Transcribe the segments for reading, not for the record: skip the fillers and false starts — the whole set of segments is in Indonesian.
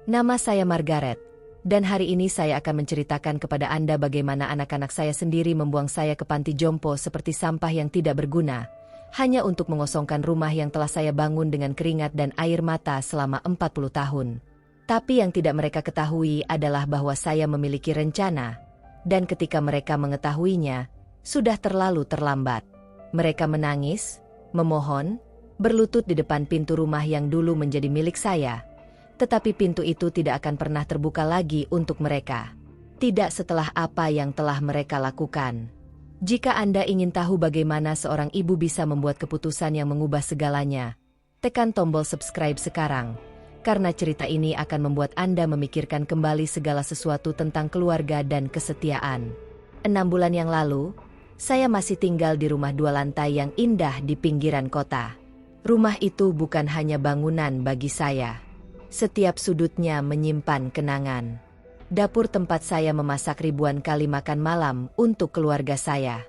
Nama saya Margaret, dan hari ini saya akan menceritakan kepada Anda bagaimana anak-anak saya sendiri membuang saya ke panti jompo seperti sampah yang tidak berguna, hanya untuk mengosongkan rumah yang telah saya bangun dengan keringat dan air mata selama 40 tahun. Tapi yang tidak mereka ketahui adalah bahwa saya memiliki rencana, dan ketika mereka mengetahuinya, sudah terlalu terlambat. Mereka menangis, memohon, berlutut di depan pintu rumah yang dulu menjadi milik saya. Tetapi pintu itu tidak akan pernah terbuka lagi untuk mereka. Tidak setelah apa yang telah mereka lakukan. Jika Anda ingin tahu bagaimana seorang ibu bisa membuat keputusan yang mengubah segalanya, tekan tombol subscribe sekarang. Karena cerita ini akan membuat Anda memikirkan kembali segala sesuatu tentang keluarga dan kesetiaan. 6 bulan yang lalu, saya masih tinggal di rumah 2 lantai yang indah di pinggiran kota. Rumah itu bukan hanya bangunan bagi saya. Setiap sudutnya menyimpan kenangan. Dapur tempat saya memasak ribuan kali makan malam untuk keluarga saya.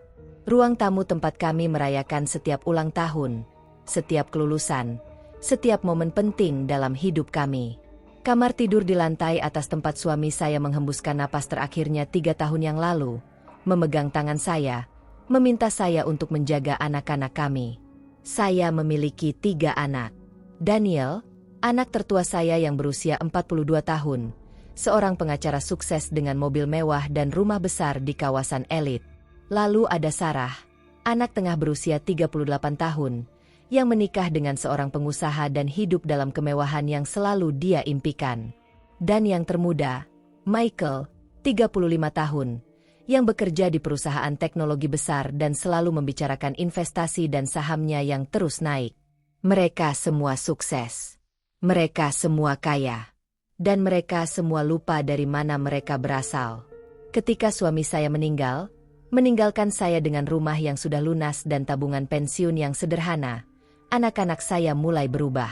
Ruang tamu tempat kami merayakan setiap ulang tahun, setiap kelulusan, setiap momen penting dalam hidup kami. Kamar tidur di lantai atas tempat suami saya menghembuskan napas terakhirnya 3 tahun yang lalu, memegang tangan saya, meminta saya untuk menjaga anak-anak kami. Saya memiliki 3 anak. Daniel, anak tertua saya yang berusia 42 tahun, seorang pengacara sukses dengan mobil mewah dan rumah besar di kawasan elit. Lalu ada Sarah, anak tengah berusia 38 tahun, yang menikah dengan seorang pengusaha dan hidup dalam kemewahan yang selalu dia impikan. Dan yang termuda, Michael, 35 tahun, yang bekerja di perusahaan teknologi besar dan selalu membicarakan investasi dan sahamnya yang terus naik. Mereka semua sukses. Mereka semua kaya. Dan mereka semua lupa dari mana mereka berasal. Ketika suami saya meninggal, meninggalkan saya dengan rumah yang sudah lunas dan tabungan pensiun yang sederhana, anak-anak saya mulai berubah.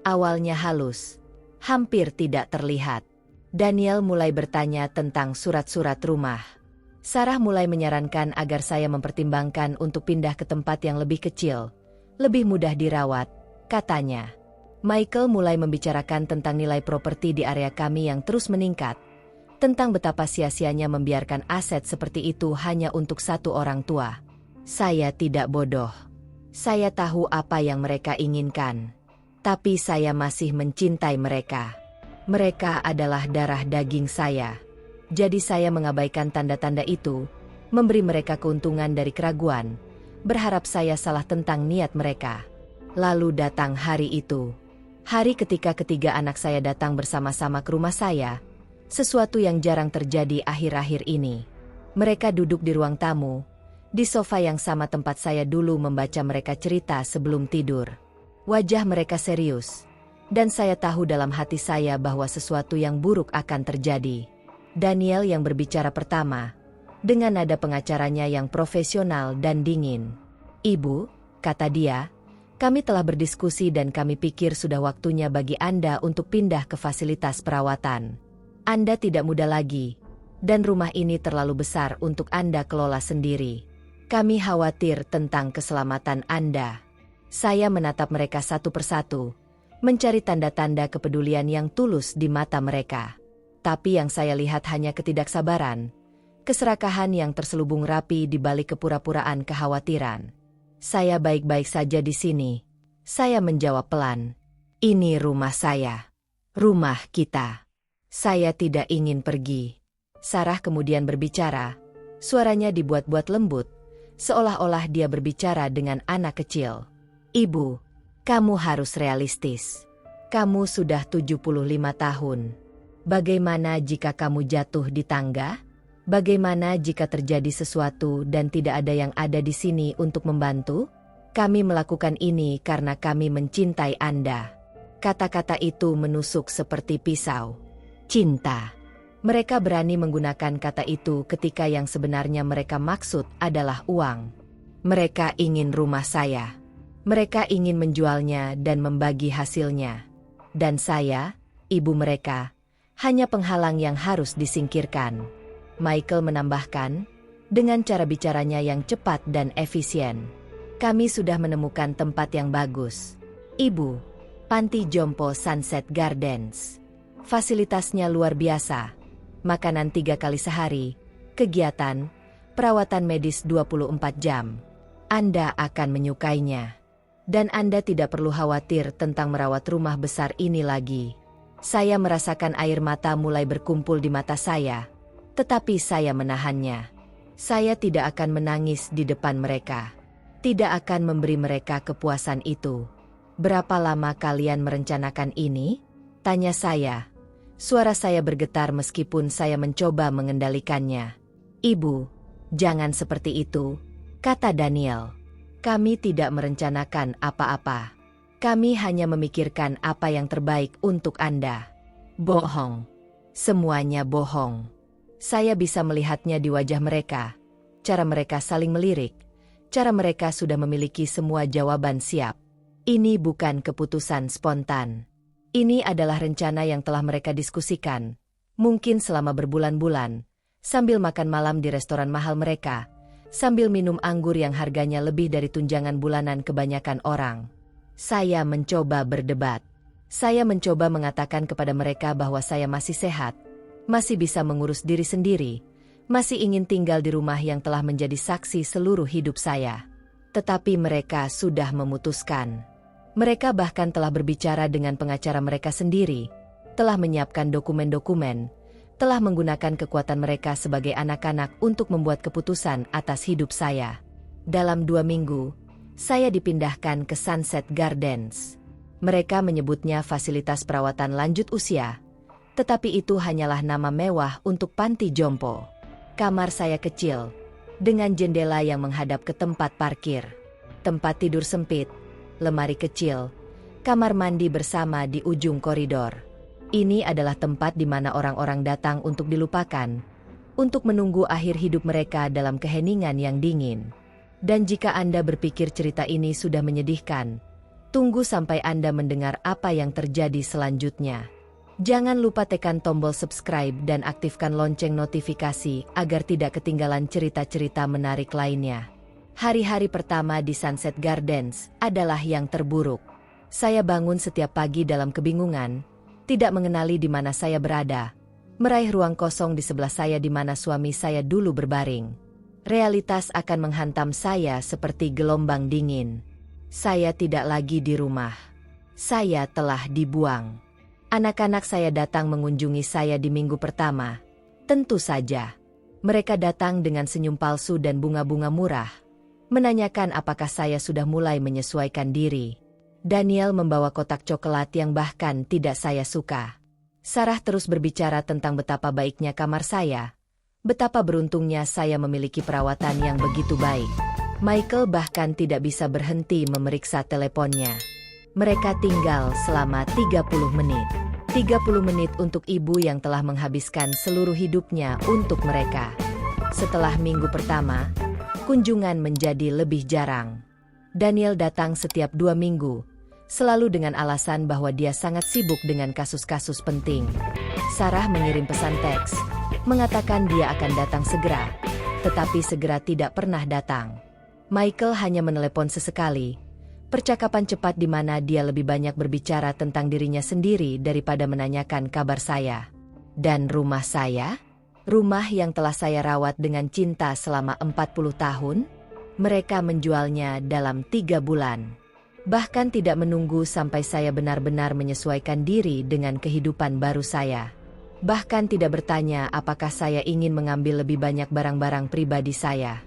Awalnya halus, hampir tidak terlihat. Daniel mulai bertanya tentang surat-surat rumah. Sarah mulai menyarankan agar saya mempertimbangkan untuk pindah ke tempat yang lebih kecil, lebih mudah dirawat, katanya. Michael mulai membicarakan tentang nilai properti di area kami yang terus meningkat, tentang betapa sia-sianya membiarkan aset seperti itu hanya untuk satu orang tua. Saya tidak bodoh. Saya tahu apa yang mereka inginkan. Tapi saya masih mencintai mereka. Mereka adalah darah daging saya. Jadi saya mengabaikan tanda-tanda itu, memberi mereka keuntungan dari keraguan, berharap saya salah tentang niat mereka. Lalu datang hari itu. Hari ketika ketiga anak saya datang bersama-sama ke rumah saya, sesuatu yang jarang terjadi akhir-akhir ini. Mereka duduk di ruang tamu, di sofa yang sama tempat saya dulu membaca mereka cerita sebelum tidur. Wajah mereka serius, dan saya tahu dalam hati saya bahwa sesuatu yang buruk akan terjadi. Daniel yang berbicara pertama, dengan nada pengacaranya yang profesional dan dingin. "Ibu," kata dia, "kami telah berdiskusi dan kami pikir sudah waktunya bagi Anda untuk pindah ke fasilitas perawatan. Anda tidak muda lagi, dan rumah ini terlalu besar untuk Anda kelola sendiri. Kami khawatir tentang keselamatan Anda." Saya menatap mereka satu persatu, mencari tanda-tanda kepedulian yang tulus di mata mereka. Tapi yang saya lihat hanya ketidaksabaran, keserakahan yang terselubung rapi di balik kepura-puraan kekhawatiran. "Saya baik-baik saja di sini," saya menjawab pelan. "Ini rumah saya. Rumah kita. Saya tidak ingin pergi." Sarah kemudian berbicara. Suaranya dibuat-buat lembut, seolah-olah dia berbicara dengan anak kecil. "Ibu, kamu harus realistis. Kamu sudah 75 tahun. Bagaimana jika kamu jatuh di tangga? Bagaimana jika terjadi sesuatu dan tidak ada yang ada di sini untuk membantu? Kami melakukan ini karena kami mencintai Anda." Kata-kata itu menusuk seperti pisau. Cinta. Mereka berani menggunakan kata itu ketika yang sebenarnya mereka maksud adalah uang. Mereka ingin rumah saya. Mereka ingin menjualnya dan membagi hasilnya. Dan saya, ibu mereka, hanya penghalang yang harus disingkirkan. Michael menambahkan, dengan cara bicaranya yang cepat dan efisien. "Kami sudah menemukan tempat yang bagus. Ibu, Panti Jompo Sunset Gardens. Fasilitasnya luar biasa. Makanan 3 kali sehari, kegiatan, perawatan medis 24 jam. Anda akan menyukainya. Dan Anda tidak perlu khawatir tentang merawat rumah besar ini lagi. Saya merasakan air mata mulai berkumpul di mata saya, tetapi saya menahannya. Saya tidak akan menangis di depan mereka. Tidak akan memberi mereka kepuasan itu. Berapa lama kalian merencanakan ini? Tanya saya. Suara saya bergetar meskipun saya mencoba mengendalikannya. Ibu, jangan seperti itu, kata Daniel. Kami tidak merencanakan apa-apa. Kami hanya memikirkan apa yang terbaik untuk Anda. Bohong. Semuanya bohong. Saya bisa melihatnya di wajah mereka. Cara mereka saling melirik. Cara mereka sudah memiliki semua jawaban siap. Ini bukan keputusan spontan. Ini adalah rencana yang telah mereka diskusikan. Mungkin selama berbulan-bulan. Sambil makan malam di restoran mahal mereka. Sambil minum anggur yang harganya lebih dari tunjangan bulanan kebanyakan orang. Saya mencoba berdebat. Saya mencoba mengatakan kepada mereka bahwa saya masih sehat. Masih bisa mengurus diri sendiri. Masih ingin tinggal di rumah yang telah menjadi saksi seluruh hidup saya. Tetapi mereka sudah memutuskan. Mereka bahkan telah berbicara dengan pengacara mereka sendiri, telah menyiapkan dokumen-dokumen, telah menggunakan kekuatan mereka sebagai anak-anak untuk membuat keputusan atas hidup saya. Dalam 2 minggu, saya dipindahkan ke Sunset Gardens. Mereka menyebutnya fasilitas perawatan lanjut usia, tetapi itu hanyalah nama mewah untuk panti jompo. Kamar saya kecil, dengan jendela yang menghadap ke tempat parkir, tempat tidur sempit, lemari kecil, kamar mandi bersama di ujung koridor. Ini adalah tempat di mana orang-orang datang untuk dilupakan, untuk menunggu akhir hidup mereka dalam keheningan yang dingin. Dan jika Anda berpikir cerita ini sudah menyedihkan, tunggu sampai Anda mendengar apa yang terjadi selanjutnya. Jangan lupa tekan tombol subscribe dan aktifkan lonceng notifikasi agar tidak ketinggalan cerita-cerita menarik lainnya. Hari-hari pertama di Sunset Gardens adalah yang terburuk. Saya bangun setiap pagi dalam kebingungan, tidak mengenali di mana saya berada, meraih ruang kosong di sebelah saya di mana suami saya dulu berbaring. Realitas akan menghantam saya seperti gelombang dingin. Saya tidak lagi di rumah. Saya telah dibuang. Anak-anak saya datang mengunjungi saya di minggu pertama. Tentu saja. Mereka datang dengan senyum palsu dan bunga-bunga murah. Menanyakan apakah saya sudah mulai menyesuaikan diri. Daniel membawa kotak coklat yang bahkan tidak saya suka. Sarah terus berbicara tentang betapa baiknya kamar saya. Betapa beruntungnya saya memiliki perawatan yang begitu baik. Michael bahkan tidak bisa berhenti memeriksa teleponnya. Mereka tinggal selama 30 menit. 30 menit untuk ibu yang telah menghabiskan seluruh hidupnya untuk mereka. Setelah minggu pertama, kunjungan menjadi lebih jarang. Daniel datang setiap 2 minggu, selalu dengan alasan bahwa dia sangat sibuk dengan kasus-kasus penting. Sarah mengirim pesan teks, mengatakan dia akan datang segera, tetapi segera tidak pernah datang. Michael hanya menelepon sesekali, percakapan cepat di mana dia lebih banyak berbicara tentang dirinya sendiri daripada menanyakan kabar saya. Dan rumah saya? Rumah yang telah saya rawat dengan cinta selama 40 tahun, mereka menjualnya dalam 3 bulan. Bahkan tidak menunggu sampai saya benar-benar menyesuaikan diri dengan kehidupan baru saya. Bahkan tidak bertanya apakah saya ingin mengambil lebih banyak barang-barang pribadi saya.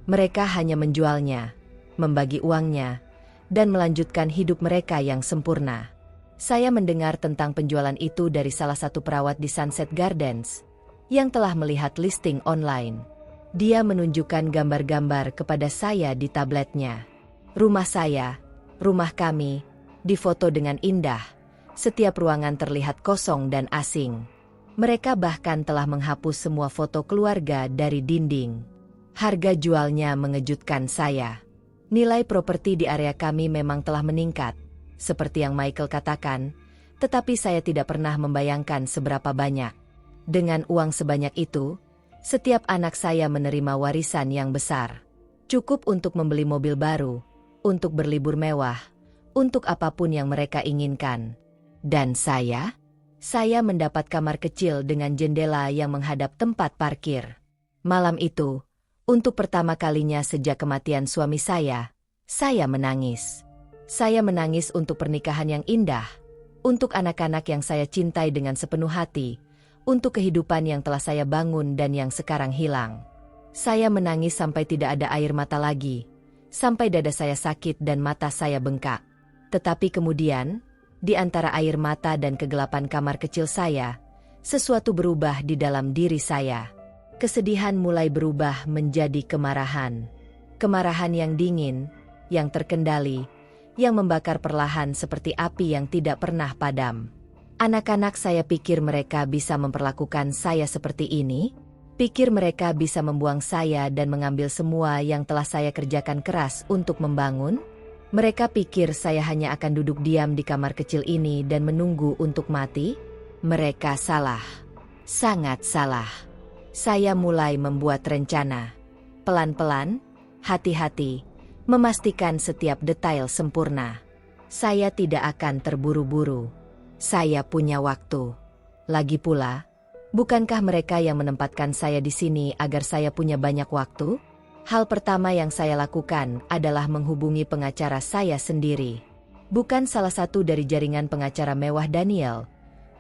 Mereka hanya menjualnya, membagi uangnya, dan melanjutkan hidup mereka yang sempurna. Saya mendengar tentang penjualan itu dari salah satu perawat di Sunset Gardens, yang telah melihat listing online. Dia menunjukkan gambar-gambar kepada saya di tabletnya. Rumah saya, rumah kami, difoto dengan indah. Setiap ruangan terlihat kosong dan asing. Mereka bahkan telah menghapus semua foto keluarga dari dinding. Harga jualnya mengejutkan saya. Nilai properti di area kami memang telah meningkat, seperti yang Michael katakan, tetapi saya tidak pernah membayangkan seberapa banyak. Dengan uang sebanyak itu, setiap anak saya menerima warisan yang besar. Cukup untuk membeli mobil baru, untuk berlibur mewah, untuk apapun yang mereka inginkan. Dan saya Saya mendapat kamar kecil dengan jendela yang menghadap tempat parkir. Malam itu, untuk pertama kalinya sejak kematian suami saya menangis. Saya menangis untuk pernikahan yang indah, untuk anak-anak yang saya cintai dengan sepenuh hati, untuk kehidupan yang telah saya bangun dan yang sekarang hilang. Saya menangis sampai tidak ada air mata lagi, sampai dada saya sakit dan mata saya bengkak. Tetapi kemudian, di antara air mata dan kegelapan kamar kecil saya, sesuatu berubah di dalam diri saya. Kesedihan mulai berubah menjadi kemarahan. Kemarahan yang dingin, yang terkendali, yang membakar perlahan seperti api yang tidak pernah padam. Anak-anak saya pikir mereka bisa memperlakukan saya seperti ini? Pikir mereka bisa membuang saya dan mengambil semua yang telah saya kerjakan keras untuk membangun? Mereka pikir saya hanya akan duduk diam di kamar kecil ini dan menunggu untuk mati? Mereka salah. Sangat salah. Saya mulai membuat rencana. Pelan-pelan, hati-hati, memastikan setiap detail sempurna. Saya tidak akan terburu-buru. Saya punya waktu. Lagi pula, bukankah mereka yang menempatkan saya di sini agar saya punya banyak waktu? Hal pertama yang saya lakukan adalah menghubungi pengacara saya sendiri. Bukan salah satu dari jaringan pengacara mewah Daniel,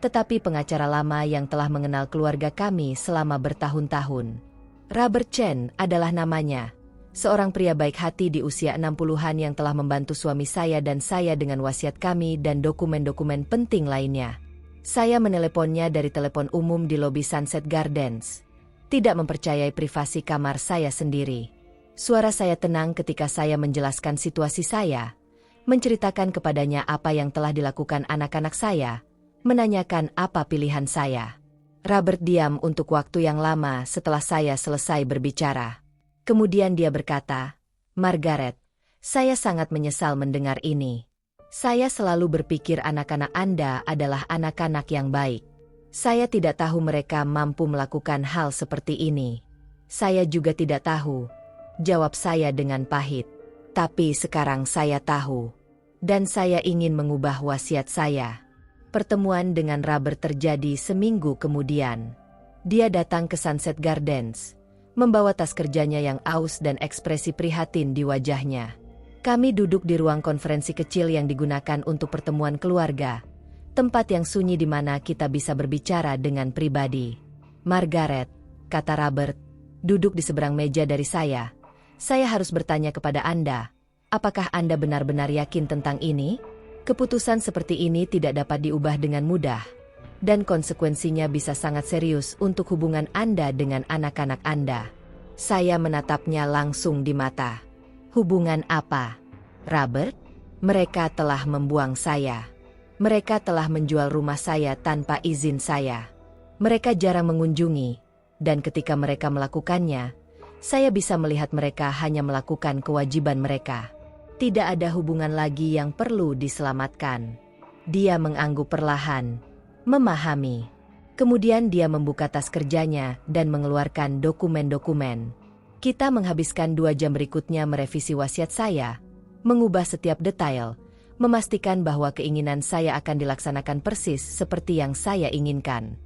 tetapi pengacara lama yang telah mengenal keluarga kami selama bertahun-tahun. Robert Chen adalah namanya, seorang pria baik hati di usia 60-an yang telah membantu suami saya dan saya dengan wasiat kami dan dokumen-dokumen penting lainnya. Saya meneleponnya dari telepon umum di lobi Sunset Gardens. Tidak mempercayai privasi kamar saya sendiri. Suara saya tenang ketika saya menjelaskan situasi saya, menceritakan kepadanya apa yang telah dilakukan anak-anak saya, menanyakan apa pilihan saya. Robert diam untuk waktu yang lama setelah saya selesai berbicara. Kemudian dia berkata, "Margaret, saya sangat menyesal mendengar ini. Saya selalu berpikir anak-anak Anda adalah anak-anak yang baik. Saya tidak tahu mereka mampu melakukan hal seperti ini." "Saya juga tidak tahu," jawab saya dengan pahit. "Tapi sekarang saya tahu. Dan saya ingin mengubah wasiat saya." Pertemuan dengan Robert terjadi seminggu kemudian. Dia datang ke Sunset Gardens, membawa tas kerjanya yang aus dan ekspresi prihatin di wajahnya. Kami duduk di ruang konferensi kecil yang digunakan untuk pertemuan keluarga. Tempat yang sunyi di mana kita bisa berbicara dengan pribadi. "Margaret," kata Robert, duduk di seberang meja dari saya harus bertanya kepada Anda, apakah Anda benar-benar yakin tentang ini? Keputusan seperti ini tidak dapat diubah dengan mudah, dan konsekuensinya bisa sangat serius untuk hubungan Anda dengan anak-anak Anda. Saya menatapnya langsung di mata. "Hubungan apa, Robert?" "Mereka telah membuang saya. Mereka telah menjual rumah saya tanpa izin saya. Mereka jarang mengunjungi, dan ketika mereka melakukannya, saya bisa melihat mereka hanya melakukan kewajiban mereka. Tidak ada hubungan lagi yang perlu diselamatkan." Dia mengangguk perlahan, memahami. Kemudian dia membuka tas kerjanya dan mengeluarkan dokumen-dokumen. Kita menghabiskan 2 jam berikutnya merevisi wasiat saya, mengubah setiap detail, memastikan bahwa keinginan saya akan dilaksanakan persis seperti yang saya inginkan.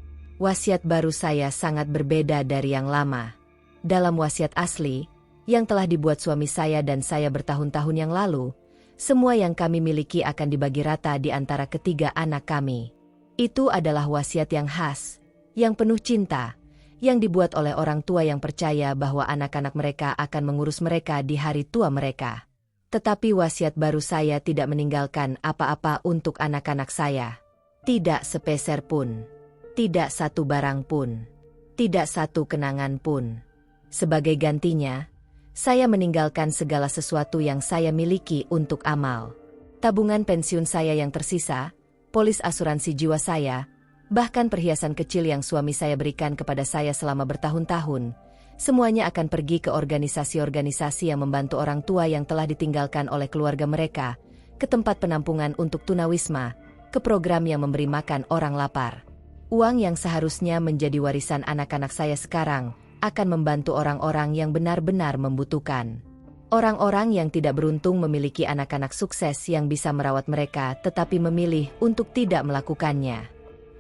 Wasiat baru saya sangat berbeda dari yang lama. Dalam wasiat asli, yang telah dibuat suami saya dan saya bertahun-tahun yang lalu, semua yang kami miliki akan dibagi rata di antara ketiga anak kami. Itu adalah wasiat yang khas, yang penuh cinta, yang dibuat oleh orang tua yang percaya bahwa anak-anak mereka akan mengurus mereka di hari tua mereka. Tetapi wasiat baru saya tidak meninggalkan apa-apa untuk anak-anak saya. Tidak sepeser pun. Tidak satu barang pun. Tidak satu kenangan pun. Sebagai gantinya, saya meninggalkan segala sesuatu yang saya miliki untuk amal. Tabungan pensiun saya yang tersisa, polis asuransi jiwa saya, bahkan perhiasan kecil yang suami saya berikan kepada saya selama bertahun-tahun, semuanya akan pergi ke organisasi-organisasi yang membantu orang tua yang telah ditinggalkan oleh keluarga mereka, ke tempat penampungan untuk tunawisma, ke program yang memberi makan orang lapar. Uang yang seharusnya menjadi warisan anak-anak saya sekarang akan membantu orang-orang yang benar-benar membutuhkan. Orang-orang yang tidak beruntung memiliki anak-anak sukses yang bisa merawat mereka tetapi memilih untuk tidak melakukannya.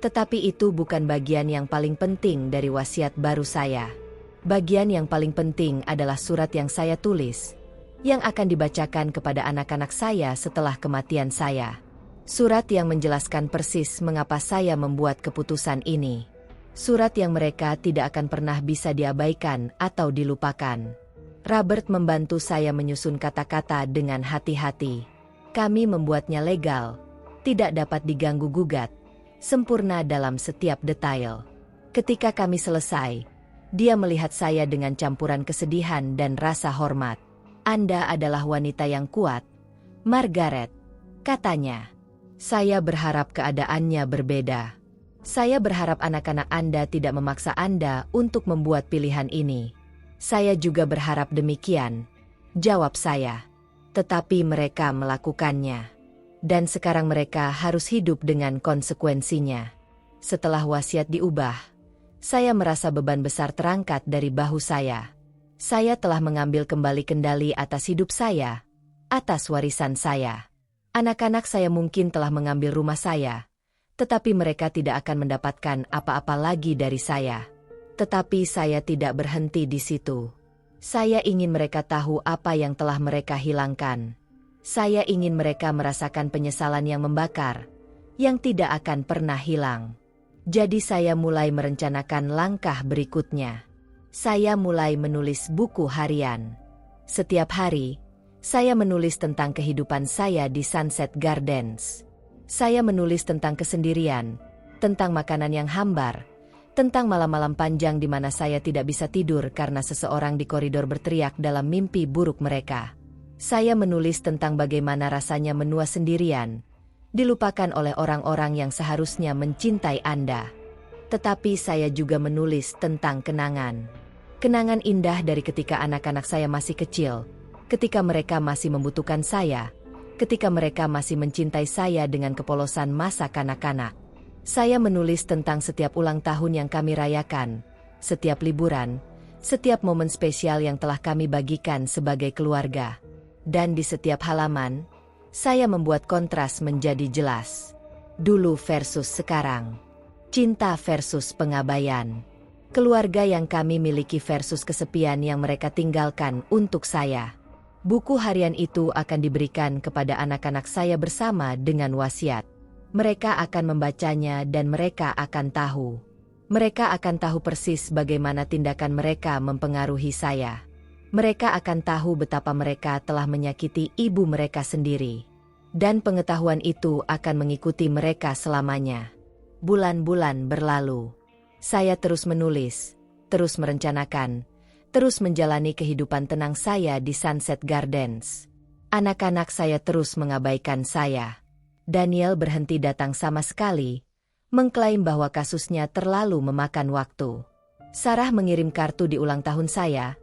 Tetapi itu bukan bagian yang paling penting dari wasiat baru saya. Bagian yang paling penting adalah surat yang saya tulis, yang akan dibacakan kepada anak-anak saya setelah kematian saya. Surat yang menjelaskan persis mengapa saya membuat keputusan ini. Surat yang mereka tidak akan pernah bisa diabaikan atau dilupakan. Robert membantu saya menyusun kata-kata dengan hati-hati. Kami membuatnya legal, tidak dapat diganggu-gugat, sempurna dalam setiap detail. Ketika kami selesai, dia melihat saya dengan campuran kesedihan dan rasa hormat. "Anda adalah wanita yang kuat, Margaret," katanya. "Saya berharap keadaannya berbeda. Saya berharap anak-anak Anda tidak memaksa Anda untuk membuat pilihan ini." "Saya juga berharap demikian," jawab saya. "Tetapi mereka melakukannya. Dan sekarang mereka harus hidup dengan konsekuensinya." Setelah wasiat diubah, saya merasa beban besar terangkat dari bahu saya. Saya telah mengambil kembali kendali atas hidup saya, atas warisan saya. Anak-anak saya mungkin telah mengambil rumah saya, tetapi mereka tidak akan mendapatkan apa-apa lagi dari saya. Tetapi saya tidak berhenti di situ. Saya ingin mereka tahu apa yang telah mereka hilangkan. Saya ingin mereka merasakan penyesalan yang membakar, yang tidak akan pernah hilang. Jadi saya mulai merencanakan langkah berikutnya. Saya mulai menulis buku harian. Setiap hari, saya menulis tentang kehidupan saya di Sunset Gardens. Saya menulis tentang kesendirian, tentang makanan yang hambar, tentang malam-malam panjang di mana saya tidak bisa tidur karena seseorang di koridor berteriak dalam mimpi buruk mereka. Saya menulis tentang bagaimana rasanya menua sendirian, dilupakan oleh orang-orang yang seharusnya mencintai Anda. Tetapi saya juga menulis tentang kenangan. Kenangan indah dari ketika anak-anak saya masih kecil, ketika mereka masih membutuhkan saya, ketika mereka masih mencintai saya dengan kepolosan masa kanak-kanak. Saya menulis tentang setiap ulang tahun yang kami rayakan, setiap liburan, setiap momen spesial yang telah kami bagikan sebagai keluarga. Dan di setiap halaman, saya membuat kontras menjadi jelas. Dulu versus sekarang. Cinta versus pengabaian. Keluarga yang kami miliki versus kesepian yang mereka tinggalkan untuk saya. Buku harian itu akan diberikan kepada anak-anak saya bersama dengan wasiat. Mereka akan membacanya dan mereka akan tahu. Mereka akan tahu persis bagaimana tindakan mereka mempengaruhi saya. Mereka akan tahu betapa mereka telah menyakiti ibu mereka sendiri. Dan pengetahuan itu akan mengikuti mereka selamanya. Bulan-bulan berlalu. Saya terus menulis, terus merencanakan, terus menjalani kehidupan tenang saya di Sunset Gardens. Anak-anak saya terus mengabaikan saya. Daniel berhenti datang sama sekali, mengklaim bahwa kasusnya terlalu memakan waktu. Sarah mengirim kartu di ulang tahun saya,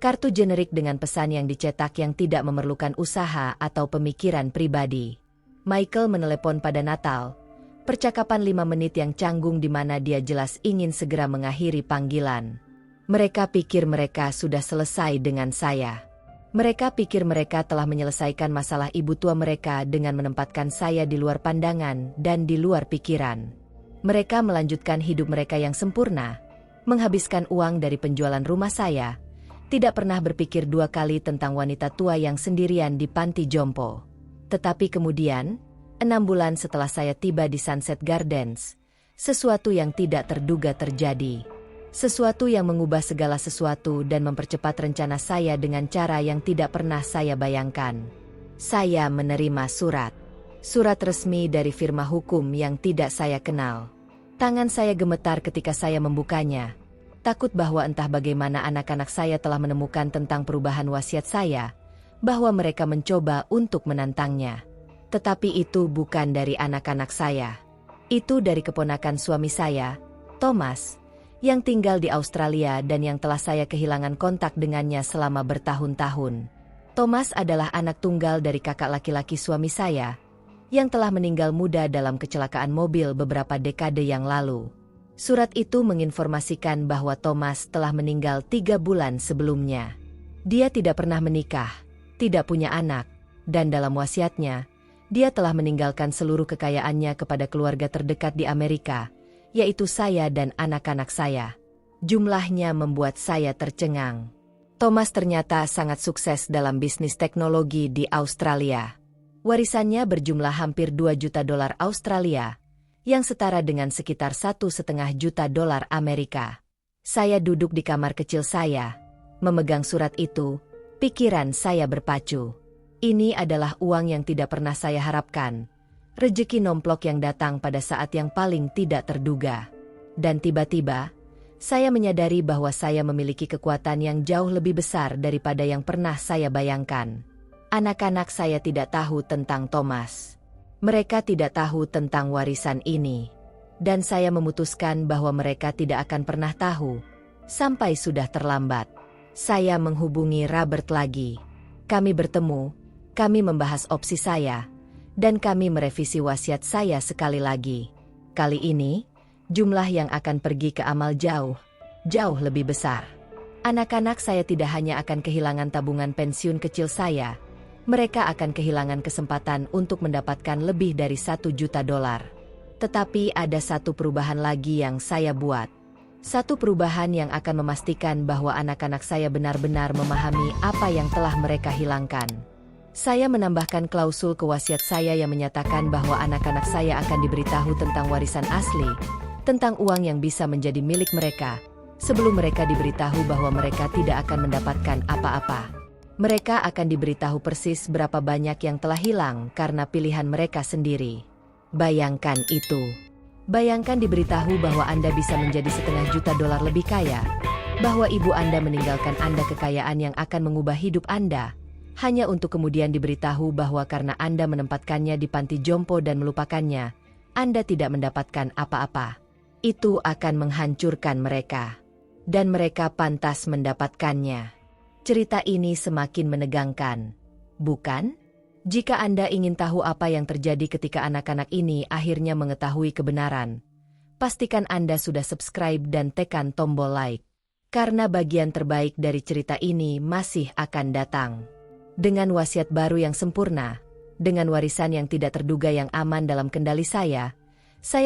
kartu generik dengan pesan yang dicetak yang tidak memerlukan usaha atau pemikiran pribadi. Michael menelepon pada Natal, percakapan 5 menit yang canggung di mana dia jelas ingin segera mengakhiri panggilan. Mereka pikir mereka sudah selesai dengan saya. Mereka pikir mereka telah menyelesaikan masalah ibu tua mereka dengan menempatkan saya di luar pandangan dan di luar pikiran. Mereka melanjutkan hidup mereka yang sempurna, menghabiskan uang dari penjualan rumah saya, tidak pernah berpikir 2 kali tentang wanita tua yang sendirian di panti jompo. Tetapi kemudian, 6 bulan setelah saya tiba di Sunset Gardens, sesuatu yang tidak terduga terjadi. Sesuatu yang mengubah segala sesuatu dan mempercepat rencana saya dengan cara yang tidak pernah saya bayangkan. Saya menerima surat. Surat resmi dari firma hukum yang tidak saya kenal. Tangan saya gemetar ketika saya membukanya. Takut bahwa entah bagaimana anak-anak saya telah menemukan tentang perubahan wasiat saya, bahwa mereka mencoba untuk menantangnya. Tetapi itu bukan dari anak-anak saya. Itu dari keponakan suami saya, Thomas, yang tinggal di Australia dan yang telah saya kehilangan kontak dengannya selama bertahun-tahun. Thomas adalah anak tunggal dari kakak laki-laki suami saya, yang telah meninggal muda dalam kecelakaan mobil beberapa dekade yang lalu. Surat itu menginformasikan bahwa Thomas telah meninggal 3 bulan sebelumnya. Dia tidak pernah menikah, tidak punya anak, dan dalam wasiatnya, dia telah meninggalkan seluruh kekayaannya kepada keluarga terdekat di Amerika, yaitu saya dan anak-anak saya. Jumlahnya membuat saya tercengang. Thomas ternyata sangat sukses dalam bisnis teknologi di Australia. Warisannya berjumlah hampir 2 juta dolar Australia, yang setara dengan sekitar 1,5 juta dolar Amerika. Saya duduk di kamar kecil saya, memegang surat itu, pikiran saya berpacu. Ini adalah uang yang tidak pernah saya harapkan. Rejeki nomplok yang datang pada saat yang paling tidak terduga. Dan tiba-tiba, saya menyadari bahwa saya memiliki kekuatan yang jauh lebih besar daripada yang pernah saya bayangkan. Anak-anak saya tidak tahu tentang Thomas. Mereka tidak tahu tentang warisan ini. Dan saya memutuskan bahwa mereka tidak akan pernah tahu, sampai sudah terlambat. Saya menghubungi Robert lagi. Kami bertemu, kami membahas opsi saya, dan kami merevisi wasiat saya sekali lagi. Kali ini, jumlah yang akan pergi ke amal jauh lebih besar. Anak-anak saya tidak hanya akan kehilangan tabungan pensiun kecil saya, mereka akan kehilangan kesempatan untuk mendapatkan lebih dari 1 juta dolar. Tetapi ada satu perubahan lagi yang saya buat. Satu perubahan yang akan memastikan bahwa anak-anak saya benar-benar memahami apa yang telah mereka hilangkan. Saya menambahkan klausul ke wasiat saya yang menyatakan bahwa anak-anak saya akan diberitahu tentang warisan asli, tentang uang yang bisa menjadi milik mereka, sebelum mereka diberitahu bahwa mereka tidak akan mendapatkan apa-apa. Mereka akan diberitahu persis berapa banyak yang telah hilang karena pilihan mereka sendiri. Bayangkan itu. Bayangkan diberitahu bahwa Anda bisa menjadi 1,5 juta dolar lebih kaya, bahwa ibu Anda meninggalkan Anda kekayaan yang akan mengubah hidup Anda, hanya untuk kemudian diberitahu bahwa karena Anda menempatkannya di panti jompo dan melupakannya, Anda tidak mendapatkan apa-apa. Itu akan menghancurkan mereka. Dan mereka pantas mendapatkannya. Cerita ini semakin menegangkan, bukan? Jika Anda ingin tahu apa yang terjadi ketika anak-anak ini akhirnya mengetahui kebenaran, pastikan Anda sudah subscribe dan tekan tombol like. Karena bagian terbaik dari cerita ini masih akan datang. Dengan wasiat baru yang sempurna, dengan warisan yang tidak terduga yang aman dalam kendali saya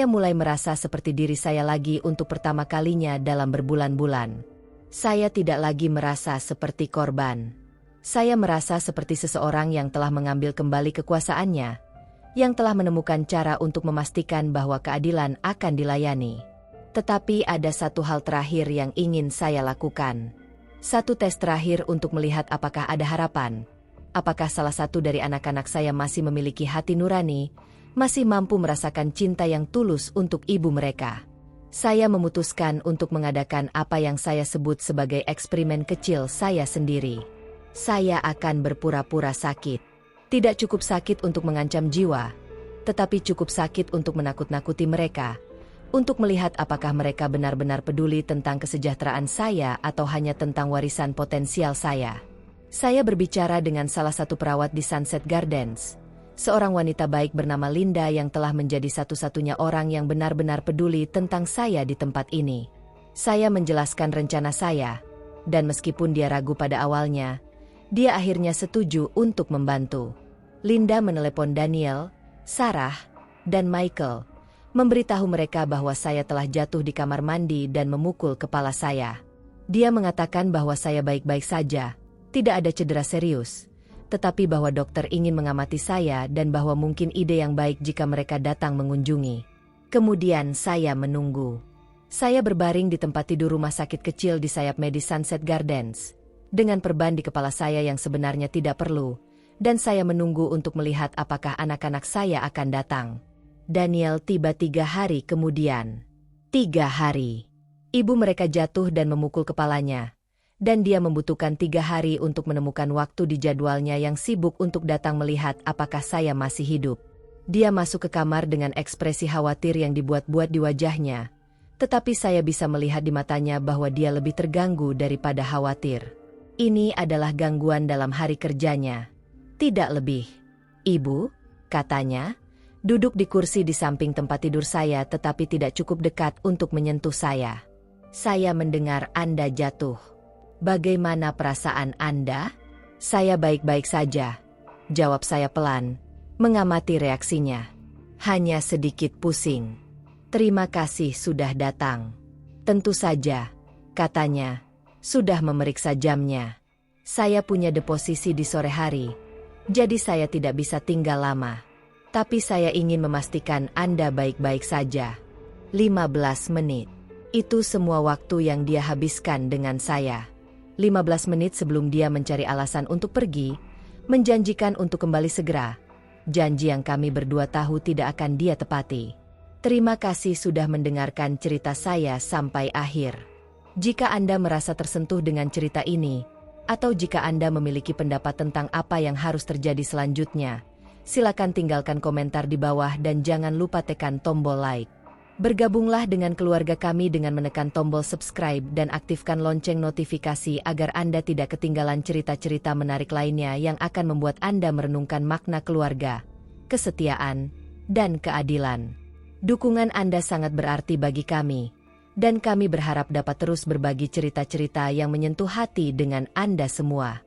mulai merasa seperti diri saya lagi untuk pertama kalinya dalam berbulan-bulan. Saya tidak lagi merasa seperti korban. Saya merasa seperti seseorang yang telah mengambil kembali kekuasaannya, yang telah menemukan cara untuk memastikan bahwa keadilan akan dilayani. Tetapi ada satu hal terakhir yang ingin saya lakukan. Satu tes terakhir untuk melihat apakah ada harapan. Apakah salah satu dari anak-anak saya masih memiliki hati nurani, masih mampu merasakan cinta yang tulus untuk ibu mereka. Saya memutuskan untuk mengadakan apa yang saya sebut sebagai eksperimen kecil saya sendiri. Saya akan berpura-pura sakit. Tidak cukup sakit untuk mengancam jiwa, tetapi cukup sakit untuk menakut-nakuti mereka, untuk melihat apakah mereka benar-benar peduli tentang kesejahteraan saya atau hanya tentang warisan potensial saya. Saya berbicara dengan salah satu perawat di Sunset Gardens, seorang wanita baik bernama Linda yang telah menjadi satu-satunya orang yang benar-benar peduli tentang saya di tempat ini. Saya menjelaskan rencana saya, dan meskipun dia ragu pada awalnya, dia akhirnya setuju untuk membantu. Linda menelepon Daniel, Sarah, dan Michael, memberitahu mereka bahwa saya telah jatuh di kamar mandi dan memukul kepala saya. Dia mengatakan bahwa saya baik-baik saja, tidak ada cedera serius, tetapi bahwa dokter ingin mengamati saya dan bahwa mungkin ide yang baik jika mereka datang mengunjungi. Kemudian saya menunggu. Saya berbaring di tempat tidur rumah sakit kecil di sayap medis Sunset Gardens, dengan perban di kepala saya yang sebenarnya tidak perlu, dan saya menunggu untuk melihat apakah anak-anak saya akan datang. Daniel tiba 3 hari kemudian. 3 hari. Ibu mereka jatuh dan memukul kepalanya. Dan dia membutuhkan 3 hari untuk menemukan waktu di jadwalnya yang sibuk untuk datang melihat apakah saya masih hidup. Dia masuk ke kamar dengan ekspresi khawatir yang dibuat-buat di wajahnya, tetapi saya bisa melihat di matanya bahwa dia lebih terganggu daripada khawatir. Ini adalah gangguan dalam hari kerjanya, tidak lebih. Ibu, katanya, duduk di kursi di samping tempat tidur saya tetapi tidak cukup dekat untuk menyentuh saya. Saya mendengar Anda jatuh. Bagaimana perasaan Anda? Saya baik-baik saja, jawab saya pelan, mengamati reaksinya. Hanya sedikit pusing. Terima kasih sudah datang. Tentu saja, katanya, sudah memeriksa jamnya. Saya punya deposisi di sore hari, jadi saya tidak bisa tinggal lama. Tapi saya ingin memastikan Anda baik-baik saja. 15 menit. Itu semua waktu yang dia habiskan dengan saya. 15 menit sebelum dia mencari alasan untuk pergi, menjanjikan untuk kembali segera. Janji yang kami berdua tahu tidak akan dia tepati. Terima kasih sudah mendengarkan cerita saya sampai akhir. Jika Anda merasa tersentuh dengan cerita ini, atau jika Anda memiliki pendapat tentang apa yang harus terjadi selanjutnya, silakan tinggalkan komentar di bawah dan jangan lupa tekan tombol like. Bergabunglah dengan keluarga kami dengan menekan tombol subscribe dan aktifkan lonceng notifikasi agar Anda tidak ketinggalan cerita-cerita menarik lainnya yang akan membuat Anda merenungkan makna keluarga, kesetiaan, dan keadilan. Dukungan Anda sangat berarti bagi kami, dan kami berharap dapat terus berbagi cerita-cerita yang menyentuh hati dengan Anda semua.